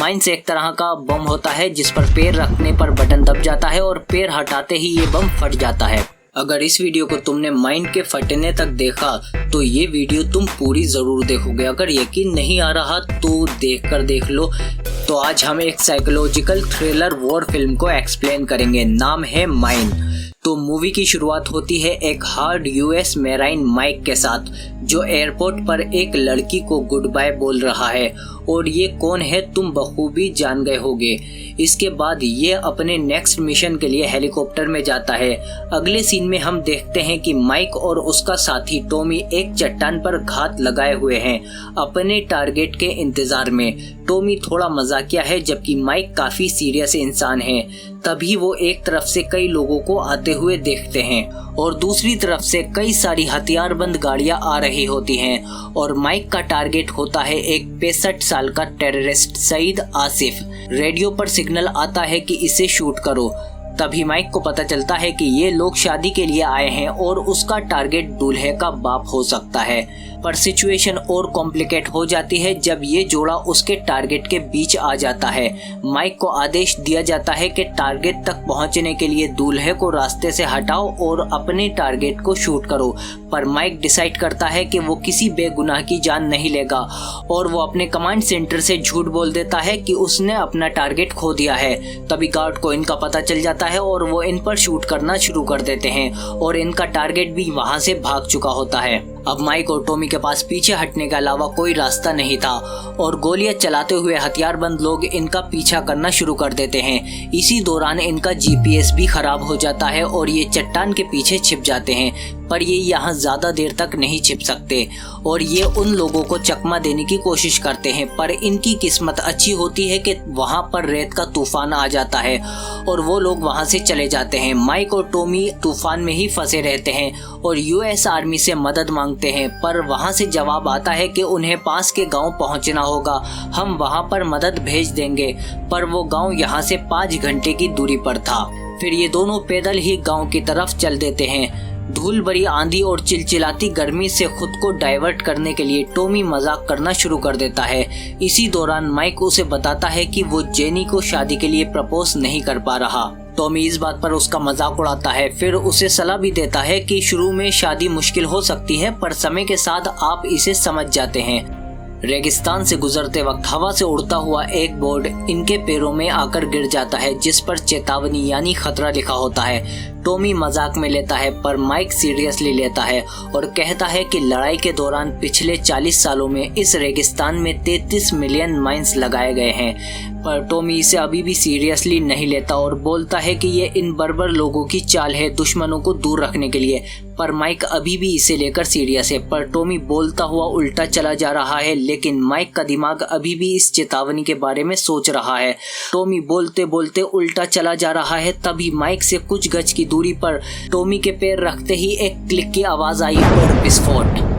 Mines एक तरह का बम होता है जिस पर पैर रखने पर बटन दब जाता है और पैर हटाते ही ये बम फट जाता है। अगर इस वीडियो को तुमने माइंड के फटने तक देखा तो ये वीडियो तुम पूरी जरूर देखोगे। अगर यकीन नहीं आ रहा तो देख लो। तो आज हम एक साइकोलॉजिकल थ्रिलर वॉर फिल्म को एक्सप्लेन करेंगे। नाम है माइंड। तो मूवी की शुरुआत होती है एक हार्ड यूएस मेराइन माइक के साथ, जो एयरपोर्ट पर एक लड़की को गुड बाय बोल रहा है और ये कौन है तुम बखूबी जान गए होगे। इसके बाद ये अपने नेक्स्ट मिशन के लिए हेलीकॉप्टर में जाता है। अगले सीन में हम देखते हैं कि माइक और उसका साथी टॉमी एक चट्टान पर घात लगाए हुए हैं अपने टारगेट के इंतजार में। टॉमी थोड़ा मजाकिया है जबकि माइक काफी सीरियस इंसान है। तभी वो एक तरफ से कई लोगों को आते हुए देखते हैं और दूसरी तरफ से कई सारी हथियारबंद गाड़ियां आ रही होती हैं और माइक का टारगेट होता है एक 65 साल का टेररिस्ट सईद आसिफ। रेडियो पर सिग्नल आता है कि इसे शूट करो। तभी माइक को पता चलता है कि ये लोग शादी के लिए आए हैं और उसका टारगेट दूल्हे का बाप हो सकता है। पर सिचुएशन और कॉम्प्लिकेट हो जाती है जब ये जोड़ा उसके टारगेट के बीच आ जाता है। माइक को आदेश दिया जाता है कि टारगेट तक पहुंचने के लिए दूल्हे को रास्ते से हटाओ और अपने टारगेट को शूट करो। पर माइक डिसाइड करता है कि वो किसी बेगुनाह की जान नहीं लेगा और वो अपने कमांड सेंटर से झूठ बोल देता है कि उसने अपना टारगेट खो दिया है। तभी गार्ड को इनका पता चल जाता है और वो इन पर शूट करना शुरू कर देते हैं और इनका टारगेट भी वहां से भाग चुका होता है। अब माइक और टॉमी के पास पीछे हटने के अलावा कोई रास्ता नहीं था और गोलियां चलाते हुए हथियारबंद लोग इनका पीछा करना शुरू कर देते हैं। इसी दौरान इनका जीपीएस भी खराब हो जाता है और ये चट्टान के पीछे छिप जाते हैं। पर ये यहाँ ज्यादा देर तक नहीं छिप सकते और ये उन लोगों को चकमा देने की कोशिश करते हैं। पर इनकी किस्मत अच्छी होती है कि वहाँ पर रेत का तूफान आ जाता है और वो लोग वहाँ से चले जाते हैं। माइक और टॉमी तूफान में ही फंसे रहते हैं और यूएस आर्मी से मदद मांगते हैं। पर वहाँ से जवाब आता है कि उन्हें पास के गांव पहुँचना होगा, हम वहाँ पर मदद भेज देंगे। पर वो गांव यहाँ से 5 घंटे की दूरी पर था। फिर ये दोनों पैदल ही गांव की तरफ चल देते हैं। धूल भरी आंधी और चिलचिलाती गर्मी से खुद को डाइवर्ट करने के लिए टॉमी मजाक करना शुरू कर देता है। इसी दौरान माइक उसे बताता है कि वो जेनी को शादी के लिए प्रपोज नहीं कर पा रहा। टॉमी इस बात पर उसका मजाक उड़ाता है, फिर उसे सलाह भी देता है कि शुरू में शादी मुश्किल हो सकती है पर समय के साथ आप इसे समझ जाते हैं। रेगिस्तान से गुजरते वक्त हवा से उड़ता हुआ एक बोर्ड इनके पैरों में आकर गिर जाता है जिस पर चेतावनी यानी खतरा लिखा होता है। टॉमी मजाक में लेता है पर माइक सीरियसली लेता है और कहता है कि लड़ाई के दौरान पिछले 40 सालों में इस रेगिस्तान में 33 मिलियन माइंस लगाए गए हैं। पर टॉमी इसे अभी भी सीरियसली नहीं लेता और बोलता है कि ये इन बर्बर लोगों की चाल है दुश्मनों को दूर रखने के लिए। पर माइक अभी भी इसे लेकर सीरियस है। पर टॉमी बोलता हुआ उल्टा चला जा रहा है लेकिन माइक का दिमाग अभी भी इस चेतावनी के बारे में सोच रहा है। टॉमी बोलते बोलते उल्टा चला जा रहा है। तभी माइक से कुछ गज की दूरी पर टॉमी के पैर रखते ही एक क्लिक की आवाज आई और विस्फोट।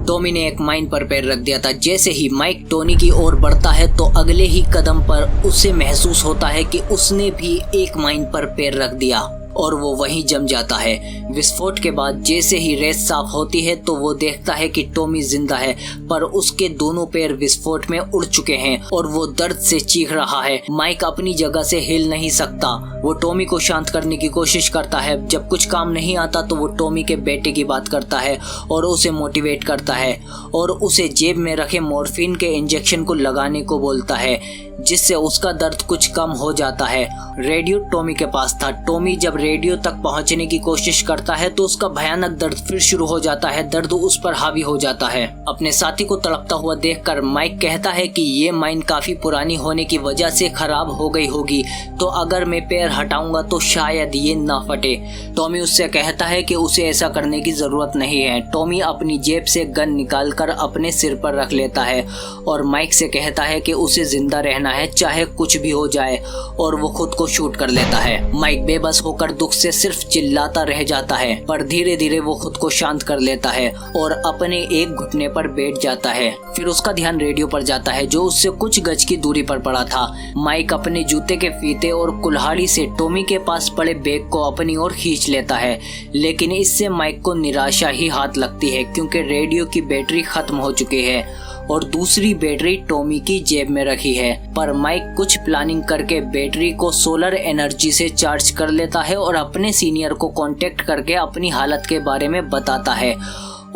टॉमी ने एक माइन पर पैर रख दिया था। जैसे ही माइक टॉनी की ओर बढ़ता है तो अगले ही कदम पर उसे महसूस होता है कि उसने भी एक माइन पर पैर रख दिया और वो वहीं जम जाता है। विस्फोट के बाद जैसे ही रेत साफ होती है तो वो देखता है कि टॉमी जिंदा है पर उसके दोनों पैर विस्फोट में उड़ चुके हैं और वो दर्द से चीख रहा है। माइक अपनी जगह से हिल नहीं सकता। वो टॉमी को शांत करने की कोशिश करता है। जब कुछ काम नहीं आता तो वो टॉमी के बेटे की बात करता है और उसे मोटिवेट करता है और उसे जेब में रखे मॉर्फिन के इंजेक्शन को लगाने को बोलता है जिससे उसका दर्द कुछ कम हो जाता है। रेडियो टॉमी के पास था। टॉमी जब रेडियो तक पहुंचने की कोशिश करता है तो उसका भयानक दर्द फिर शुरू हो जाता है। दर्द उस पर हावी हो जाता है। अपने साथी को तड़पता हुआ देखकर माइक कहता है कि ये माइन काफी पुरानी होने की वजह से खराब हो गई होगी, तो अगर मैं पैर हटाऊंगा तो शायद ये ना फटे। टॉमी उससे कहता है कि उसे ऐसा करने की जरूरत नहीं है। टॉमी अपनी जेब से गन निकालकर अपने सिर पर रख लेता है और माइक से कहता है कि उसे जिंदा रहना है चाहे कुछ भी हो जाए और वो खुद को शूट कर लेता है। माइक बेबस होकर दुख से सिर्फ चिल्लाता रह जाता है पर धीरे धीरे वो खुद को शांत कर लेता है और अपने एक घुटने पर बैठ जाता है। फिर उसका ध्यान रेडियो पर जाता है जो उससे कुछ गज की दूरी पर पड़ा था। माइक अपने जूते के फीते और कुल्हाड़ी से टॉमी के पास पड़े बैग को अपनी ओर खींच लेता है लेकिन इससे माइक को निराशा ही हाथ लगती है क्योंकि रेडियो की बैटरी खत्म हो चुकी है और दूसरी बैटरी टॉमी की जेब में रखी है। पर माइक कुछ प्लानिंग करके बैटरी को सोलर एनर्जी से चार्ज कर लेता है और अपने सीनियर को कांटेक्ट करके अपनी हालत के बारे में बताता है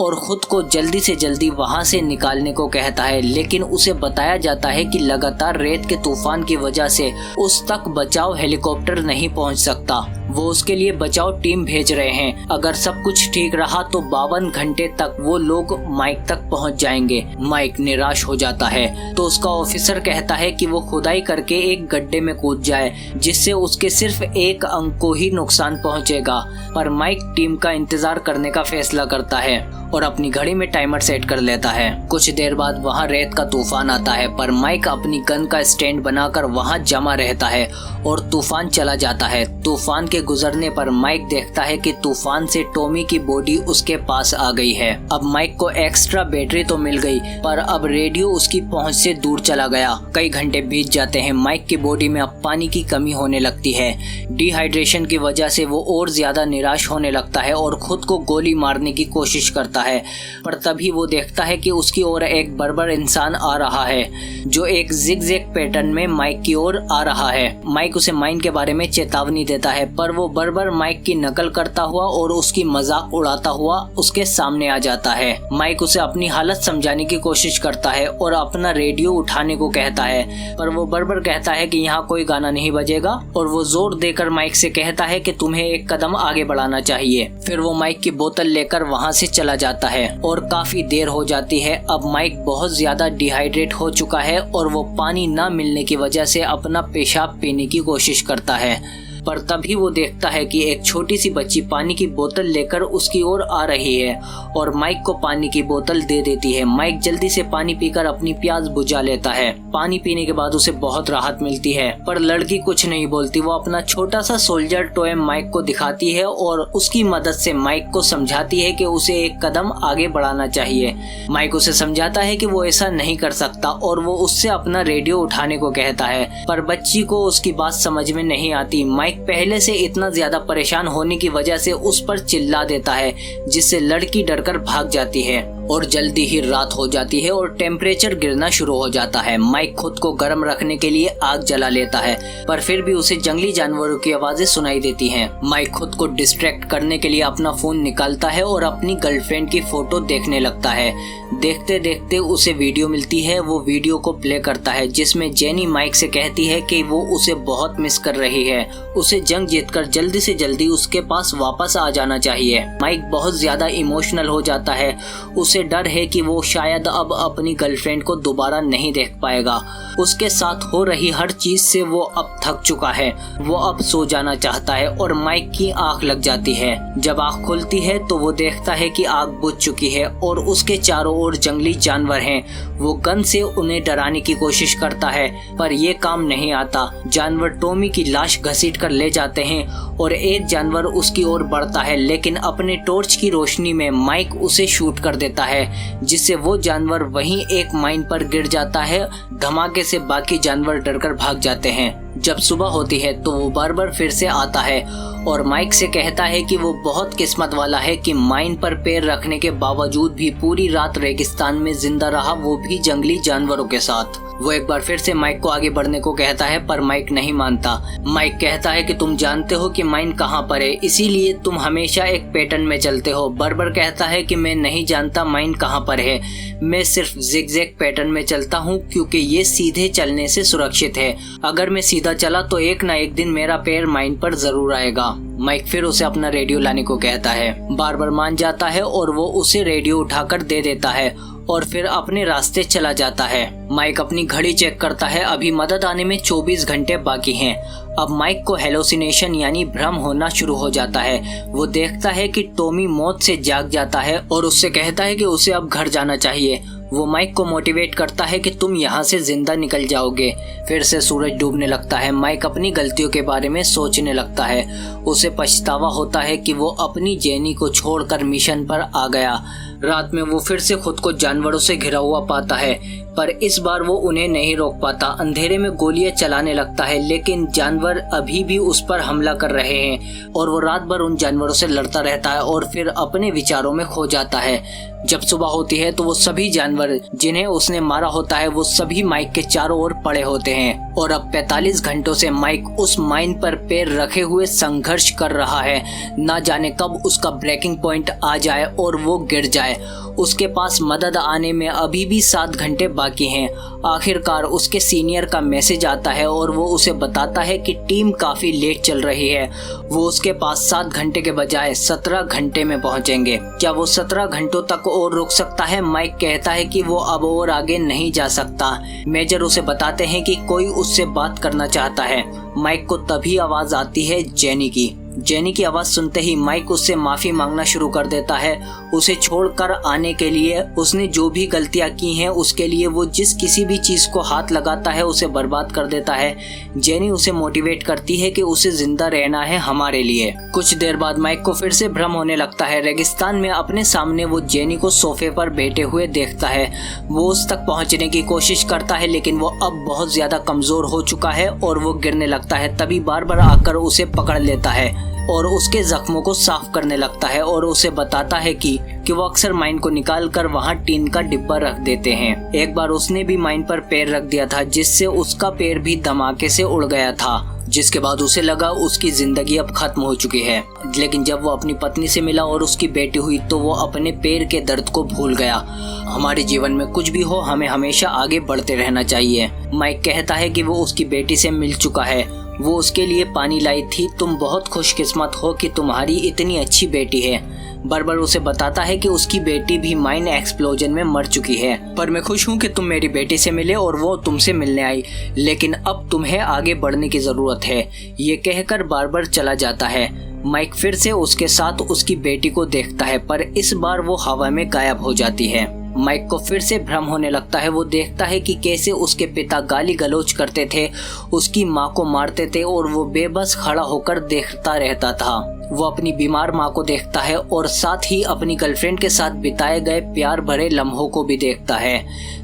और खुद को जल्दी से जल्दी वहां से निकालने को कहता है। लेकिन उसे बताया जाता है कि लगातार रेत के तूफान की वजह से उस तक बचाव हेलीकॉप्टर नहीं पहुंच सकता। वो उसके लिए बचाव टीम भेज रहे हैं। अगर सब कुछ ठीक रहा तो 52 घंटे तक वो लोग माइक तक पहुंच जाएंगे। माइक निराश हो जाता है तो उसका ऑफिसर कहता है कि वो खुदाई करके एक गड्ढे में कूद जाए, जिससे उसके सिर्फ एक अंक को ही नुकसान पहुंचेगा। पर माइक टीम का इंतजार करने का फैसला करता है और अपनी घड़ी में टाइमर सेट कर लेता है। कुछ देर बाद वहाँ रेत का तूफान आता है, पर माइक अपनी गन का स्टैंड बनाकर वहाँ जमा रहता है और तूफान चला जाता है। तूफान के गुजरने पर माइक देखता है कि तूफान से टॉमी की बॉडी उसके पास आ गई है। अब माइक को एक्स्ट्रा बैटरी तो मिल गई, पर अब रेडियो उसकी पहुंच से दूर चला गया। कई घंटे बीत जाते हैं। माइक की बॉडी में अब पानी की कमी होने लगती है। डिहाइड्रेशन की वजह से वो और ज्यादा निराश होने लगता है और खुद को गोली मारने की कोशिश करता है। पर तभी वो देखता है कि उसकी ओर एक बर्बर इंसान आ रहा है, जो एक जिगजैग पैटर्न में माइक की ओर आ रहा है। माइक उसे माइन के बारे में चेतावनी देता है, पर वो बर्बर माइक की नकल करता हुआ और उसकी मजाक उड़ाता हुआ उसके सामने आ जाता है। माइक उसे अपनी हालत समझाने की कोशिश करता है और अपना रेडियो उठाने को कहता है, पर वो बर्बर कहता है कि यहाँ कोई गाना नहीं बजेगा और वो जोर देकर माइक से कहता है कि तुम्हें एक कदम आगे बढ़ाना चाहिए। फिर वो माइक की बोतल लेकर वहाँ से चला जाता है और काफी देर हो जाती है। अब माइक बहुत ज्यादा डिहाइड्रेट हो चुका है और वो पानी न मिलने की वजह से अपना पेशाब पीने की कोशिश करता है। पर तभी वो देखता है कि एक छोटी सी बच्ची पानी की बोतल लेकर उसकी ओर आ रही है और माइक को पानी की बोतल दे देती है। माइक जल्दी से पानी पीकर अपनी प्यास बुझा लेता है। पानी पीने के बाद उसे बहुत राहत मिलती है, पर लड़की कुछ नहीं बोलती। वो अपना छोटा सा सोल्जर टॉय माइक को दिखाती है और उसकी मदद से माइक को समझाती है कि उसे एक कदम आगे बढ़ाना चाहिए। माइक उसे समझाता है कि वो ऐसा नहीं कर सकता और वो उससे अपना रेडियो उठाने को कहता है, पर बच्ची को उसकी बात समझ में नहीं आती। माइक पहले से इतना ज्यादा परेशान होने की वजह से उस पर चिल्ला देता है, जिससे लड़की डरकर भाग जाती है और जल्दी ही रात हो जाती है और टेम्परेचर गिरना शुरू हो जाता है। माइक खुद को गर्म रखने के लिए आग जला लेता है, पर फिर भी उसे जंगली जानवरों की आवाजें सुनाई देती हैं। माइक खुद को डिस्ट्रैक्ट करने के लिए अपना फोन निकालता है और अपनी गर्लफ्रेंड की फोटो देखने लगता है। देखते देखते उसे वीडियो मिलती है। वो वीडियो को प्ले करता है, जिसमें जेनी माइक से कहती है कि वो उसे बहुत मिस कर रही है। उसे जंग जीतकर जल्दी से जल्दी उसके पास वापस आ जाना चाहिए। माइक बहुत ज्यादा इमोशनल हो जाता है। उसे डर है कि वो शायद अब अपनी गर्लफ्रेंड को दोबारा नहीं देख पाएगा। उसके साथ हो रही हर चीज से वो अब थक चुका है। वो अब सो जाना चाहता है और माइक की आंख लग जाती है। जब आंख खुलती है तो वो देखता है कि आग बुझ चुकी है और उसके चारों ओर जंगली जानवर हैं। वो गन से उन्हें डराने की कोशिश करता है, पर ये काम नहीं आता। जानवर टॉमी की लाश घसीट कर ले जाते हैं और एक जानवर उसकी ओर बढ़ता है, लेकिन अपने टॉर्च की रोशनी में माइक उसे शूट कर देता है, जिससे वो जानवर वहीं एक माइन पर गिर जाता है। धमाके से बाकी जानवर डरकर भाग जाते हैं। जब सुबह होती है तो वो बर्बर फिर से आता है और माइक से कहता है कि वो बहुत किस्मत वाला है कि माइन पर पैर रखने के बावजूद भी पूरी रात रेगिस्तान में जिंदा रहा, वो भी जंगली जानवरों के साथ। वो एक बार फिर से माइक को आगे बढ़ने को कहता है, पर माइक नहीं मानता। माइक कहता है कि तुम जानते हो कि माइन कहाँ पर है, इसीलिए तुम हमेशा एक पैटर्न में चलते हो। बर्बर कहता है कि मैं नहीं जानता माइन कहाँ पर है, मैं सिर्फ जिगजैग पैटर्न में चलता हूँ क्योंकि ये सीधे चलने से सुरक्षित है। अगर मैं सीधा चला तो एक ना एक दिन मेरा पैर माइन पर जरूर आएगा। माइक फिर उसे अपना रेडियो लाने को कहता है। बार्बर मान जाता है और वो उसे रेडियो उठाकर दे देता है और फिर अपने रास्ते चला जाता है। माइक अपनी घड़ी चेक करता है। अभी मदद आने में 24 घंटे बाकी हैं। अब माइक को हेलोसिनेशन यानी भ्रम होना शुरू हो जाता है। वो देखता है कि टॉमी मौत से जाग जाता है और उससे कहता है कि उसे अब घर जाना चाहिए। वो माइक को मोटिवेट करता है कि तुम यहाँ से जिंदा निकल जाओगे। फिर से सूरज डूबने लगता है। माइक अपनी गलतियों के बारे में सोचने लगता है। उसे पछतावा होता है कि वो अपनी जेनी को छोड़कर मिशन पर आ गया। रात में वो फिर से खुद को जानवरों से घिरा हुआ पाता है, पर इस बार वो उन्हें नहीं रोक पाता। अंधेरे में गोलियां चलाने लगता है, लेकिन जानवर अभी भी उस पर हमला कर रहे हैं और वो रात भर उन जानवरों से लड़ता रहता है और फिर अपने विचारों में खो जाता है। जब सुबह होती है तो वो सभी जानवर जिन्हें उसने मारा होता है वो सभी माइक के चारों ओर पड़े होते हैं और अब 45 घंटों से माइक उस माइन पर पैर रखे हुए संघर्ष कर रहा है। ना जाने कब उसका ब्रेकिंग पॉइंट आ जाए और वो गिर जाए। उसके पास मदद आने में अभी भी 7 घंटे बाकी हैं। आखिरकार उसके सीनियर का मैसेज आता है और वो उसे बताता है कि टीम काफी लेट चल रही है। वो उसके पास 7 घंटे के बजाय 17 घंटे में पहुंचेंगे। क्या वो 17 घंटों तक और रुक सकता है? माइक कहता है कि वो अब और आगे नहीं जा सकता। मेजर उसे बताते हैं कि कोई उससे बात करना चाहता है। माइक को तभी आवाज आती है जेनी की। जेनी की आवाज सुनते ही माइक उससे माफी मांगना शुरू कर देता है। उसे छोड़कर आने के लिए, उसने जो भी गलतियां की हैं उसके लिए वो जिस किसी भी चीज को हाथ लगाता है उसे बर्बाद कर देता है। जेनी उसे मोटिवेट करती है कि उसे जिंदा रहना है हमारे लिए। कुछ देर बाद माइक को फिर से भ्रम होने लगता है। रेगिस्तान में अपने सामने वो जेनी को सोफे पर बैठे हुए देखता है। वो उस तक पहुंचने की कोशिश करता है, लेकिन वो अब बहुत ज्यादा कमजोर हो चुका है और वो गिरने लगता है। तभी बार-बार आकर उसे पकड़ लेता है और उसके जख्मों को साफ करने लगता है और उसे बताता है कि वो अक्सर माइन को निकाल कर वहाँ टीन का डिब्बा रख देते हैं। एक बार उसने भी माइन पर पैर रख दिया था, जिससे उसका पैर भी धमाके से उड़ गया था, जिसके बाद उसे लगा उसकी जिंदगी अब खत्म हो चुकी है। लेकिन जब वो अपनी पत्नी से मिला और उसकी बेटी हुई तो वो अपने पैर के दर्द को भूल गया। हमारे जीवन में कुछ भी हो, हमें हमेशा आगे बढ़ते रहना चाहिए। माइक कहता है कि वो उसकी बेटी से मिल चुका है, वो उसके लिए पानी लाई थी। तुम बहुत खुशकिस्मत हो कि तुम्हारी इतनी अच्छी बेटी है। बर्बर उसे बताता है कि उसकी बेटी भी माइन एक्सप्लोजन में मर चुकी है, पर मैं खुश हूँ कि तुम मेरी बेटी से मिले और वो तुमसे मिलने आई, लेकिन अब तुम्हें आगे बढ़ने की जरूरत है। ये कहकर बार्बर चला जाता है। माइक फिर से उसके साथ उसकी बेटी को देखता है, पर इस बार वो हवा में गायब हो जाती है। माइक को फिर से भ्रम होने लगता है। वो देखता है कि कैसे उसके पिता गाली गलौज करते थे, उसकी माँ को मारते थे और वो बेबस खड़ा होकर देखता रहता था। वो अपनी बीमार माँ को देखता है और साथ ही अपनी गर्लफ्रेंड के साथ बिताए गए प्यार भरे लम्हों को भी देखता है।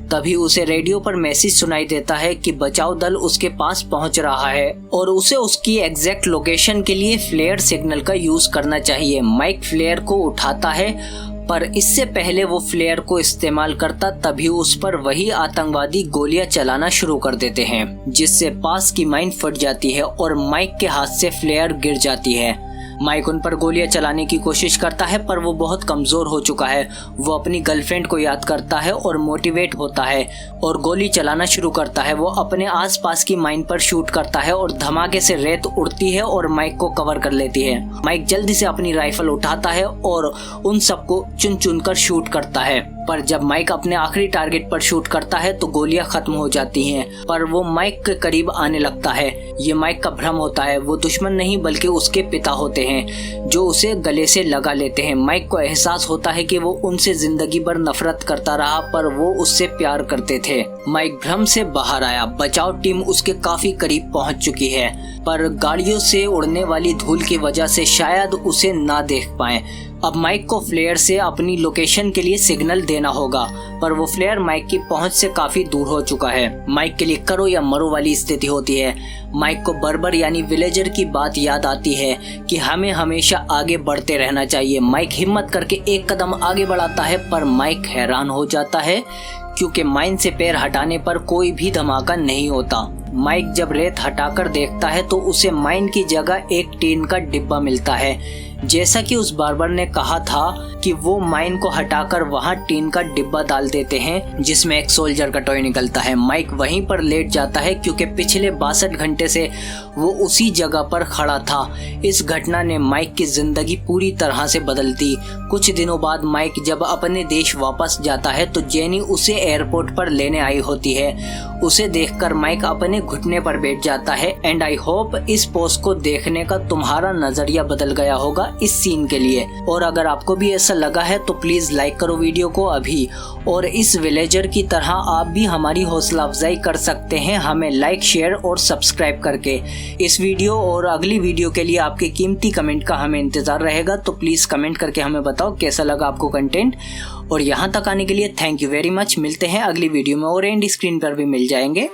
तभी उसे रेडियो पर मैसेज सुनाई देता है कि बचाव दल उसके पास पहुंच रहा है और उसे उसकी एग्जैक्ट लोकेशन के लिए फ्लेयर सिग्नल का यूज करना चाहिए। माइक फ्लेयर को उठाता है, पर इससे पहले वो फ्लेयर को इस्तेमाल करता तभी उस पर वही आतंकवादी गोलियां चलाना शुरू कर देते हैं, जिससे पास की माइन फट जाती है और माइक के हाथ से फ्लेयर गिर जाती है। माइक उन पर गोलियां चलाने की कोशिश करता है, पर वो बहुत कमजोर हो चुका है। वो अपनी गर्लफ्रेंड को याद करता है और मोटिवेट होता है और गोली चलाना शुरू करता है। वो अपने आसपास की माइन पर शूट करता है और धमाके से रेत उड़ती है और माइक को कवर कर लेती है। माइक जल्दी से अपनी राइफल उठाता है और उन सबको चुन चुन कर शूट करता है, पर जब माइक अपने आखिरी टारगेट पर शूट करता है तो गोलियां खत्म हो जाती हैं, पर वो माइक के करीब आने लगता है। ये माइक का भ्रम होता है। वो दुश्मन नहीं बल्कि उसके पिता होते हैं जो उसे गले से लगा लेते हैं। माइक को एहसास होता है कि वो उनसे जिंदगी भर नफरत करता रहा, पर वो उससे प्यार करते थे। माइक भ्रम से बाहर आया। बचाव टीम उसके काफी करीब पहुंच चुकी है, पर गाड़ियों से उड़ने वाली धूल की वजह से शायद उसे ना देख पाए। अब माइक को फ्लेयर से अपनी लोकेशन के लिए सिग्नल देना होगा, पर वो फ्लेयर माइक की पहुंच से काफी दूर हो चुका है। माइक के लिए करो या मरो वाली स्थिति होती है। माइक को बर्बर यानी विलेजर की बात याद आती है कि हमें हमेशा आगे बढ़ते रहना चाहिए। माइक हिम्मत करके एक कदम आगे बढ़ाता है, पर माइक हैरान हो जाता है क्योंकि माइन से पैर हटाने पर कोई भी धमाका नहीं होता। माइक जब रेत हटाकर देखता है तो उसे माइन की जगह एक टीन का डिब्बा मिलता है। जैसा कि उस बार्बर ने कहा था कि वो माइन को हटाकर वहां टीन का डिब्बा डाल देते हैं जिसमें एक सोल्जर का टॉय निकलता है। माइक वहीं पर लेट जाता है क्योंकि पिछले 62 घंटे से वो उसी जगह पर खड़ा था। इस घटना ने माइक की जिंदगी पूरी तरह से बदल दी। कुछ दिनों बाद माइक जब अपने देश वापस जाता है तो जेनी उसे एयरपोर्ट पर लेने आई होती है। उसे देखकर माइक अपने घुटने पर बैठ जाता है। एंड आई होप इस पोस्ट को देखने का तुम्हारा नजरिया बदल गया होगा। होगा इस सीन के लिए। और अगर आपको भी ऐसा लगा है तो प्लीज लाइक करो वीडियो को अभी, और इस विलेजर की तरह आप भी हमारी हौसला अफजाई कर सकते हैं हमें लाइक, शेयर और सब्सक्राइब करके। इस वीडियो और अगली वीडियो के लिए आपके कीमती कमेंट का हमें इंतजार रहेगा, तो प्लीज कमेंट करके हमें बताओ कैसा लगा आपको कंटेंट। और यहाँ तक आने के लिए थैंक यू वेरी मच। मिलते हैं अगली वीडियो में और एंड स्क्रीन पर भी मिल जाएंगे।